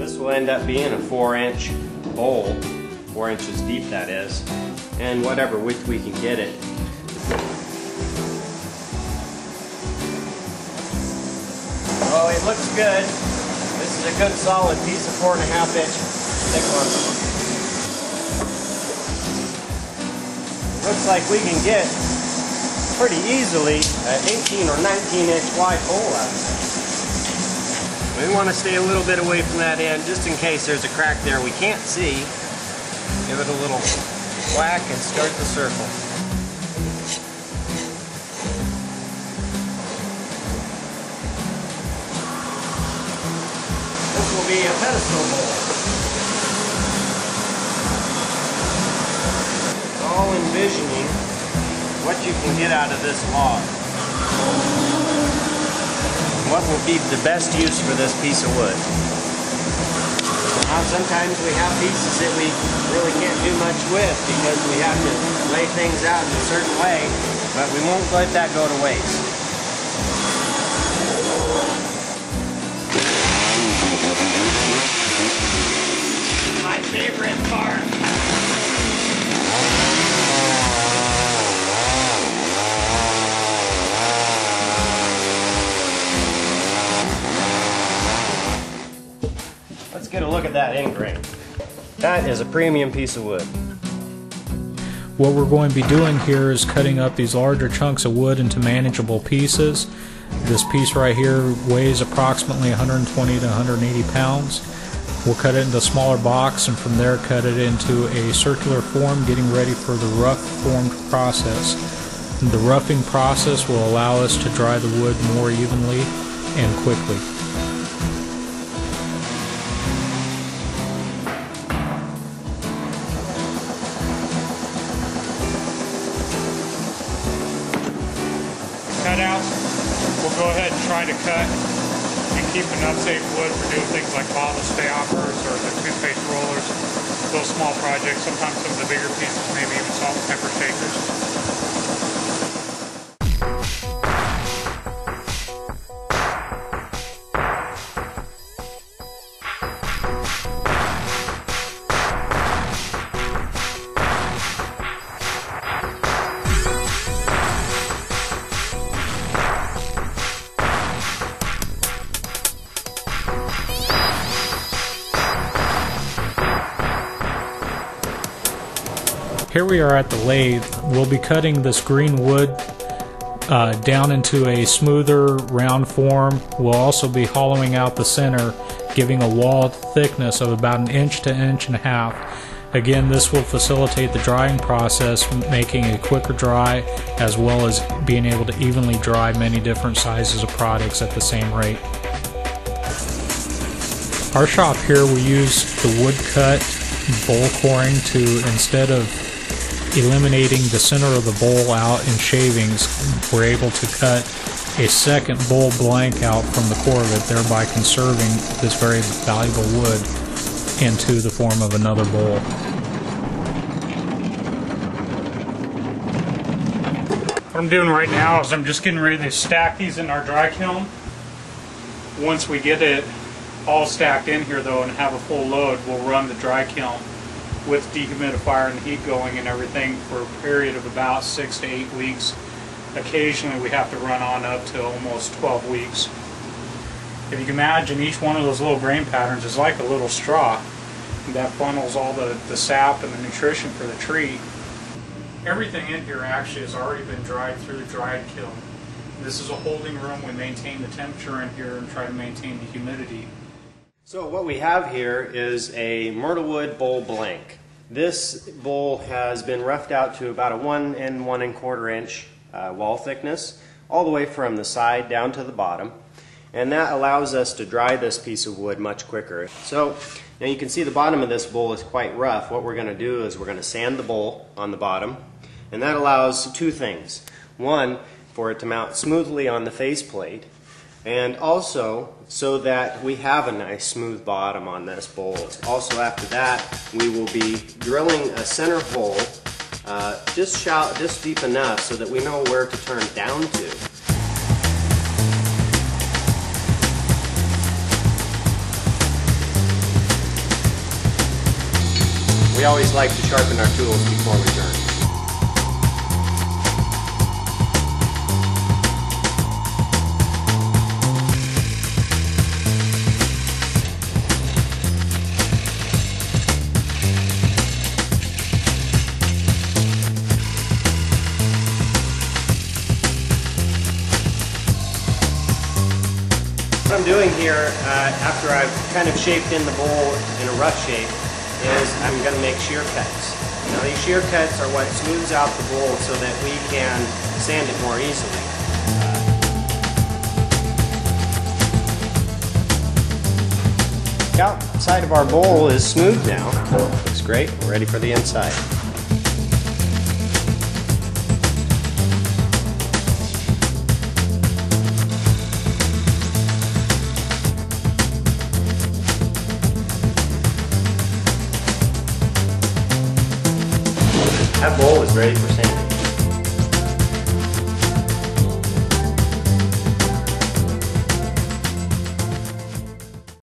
This will end up being a 4-inch bowl, 4 inches deep that is, and whatever width we can get it. Oh, it looks good. This is a good solid piece of 4.5-inch thick one. Looks like we can get pretty easily an 18 or 19-inch wide bowl out of it. We want to stay a little bit away from that end just in case there's a crack there we can't see. Give it a little whack and start the circle. This will be a pedestal bowl. It's all envisioning what you can get out of this log. What will be the best use for this piece of wood. Now, sometimes we have pieces that we really can't do much with because we have to lay things out in a certain way, but we won't let that go to waste. My favorite part. Let's get a look at that end grain. That is a premium piece of wood. What we're going to be doing here is cutting up these larger chunks of wood into manageable pieces. This piece right here weighs approximately 120 to 180 pounds. We'll cut it into a smaller box and from there cut it into a circular form, getting ready for the rough formed process. The roughing process will allow us to dry the wood more evenly and quickly. Cutouts, we'll go ahead and try to cut and keep enough safe wood for doing things like bottle stoppers or the toothpaste rollers, those small projects, sometimes some of the bigger pieces, maybe even salt and pepper shakers. Here we are at the lathe. We'll be cutting this green wood down into a smoother round form. We'll also be hollowing out the center, giving a wall thickness of about 1 inch to 1.5 inches. Again, this will facilitate the drying process, making a quicker dry as well as being able to evenly dry many different sizes of products at the same rate. Our shop here, we use the wood cut bowl coring to, instead of eliminating the center of the bowl out in shavings, we're able to cut a second bowl blank out from the core of it, thereby conserving this very valuable wood into the form of another bowl. What I'm doing right now is I'm just getting ready to stack these in our dry kiln. Once we get it all stacked in here though and have a full load, we'll run the dry kiln with dehumidifier and the heat going and everything for a period of about 6 to 8 weeks. Occasionally we have to run on up to almost 12 weeks. If you can imagine, each one of those little grain patterns is like a little straw that funnels all the sap and the nutrition for the tree. Everything in here actually has already been dried through the dried kiln. This is a holding room. We maintain the temperature in here and try to maintain the humidity. So what we have here is a Myrtlewood bowl blank. This bowl has been roughed out to about a 1 and 1¼ inch wall thickness, all the way from the side down to the bottom. And that allows us to dry this piece of wood much quicker. So now you can see the bottom of this bowl is quite rough. What we're going to do is we're going to sand the bowl on the bottom, and that allows two things. One, for it to mount smoothly on the faceplate, and also so that we have a nice smooth bottom on this bowl. Also after that, we will be drilling a center hole just deep enough so that we know where to turn down to. We always like to sharpen our tools before we turn. What I'm doing here, after I've kind of shaped in the bowl in a rough shape, is I'm going to make shear cuts. Now these shear cuts are what smooths out the bowl so that we can sand it more easily. The outside of our bowl is smooth now. Looks great. We're ready for the inside. That bowl is ready for sanding.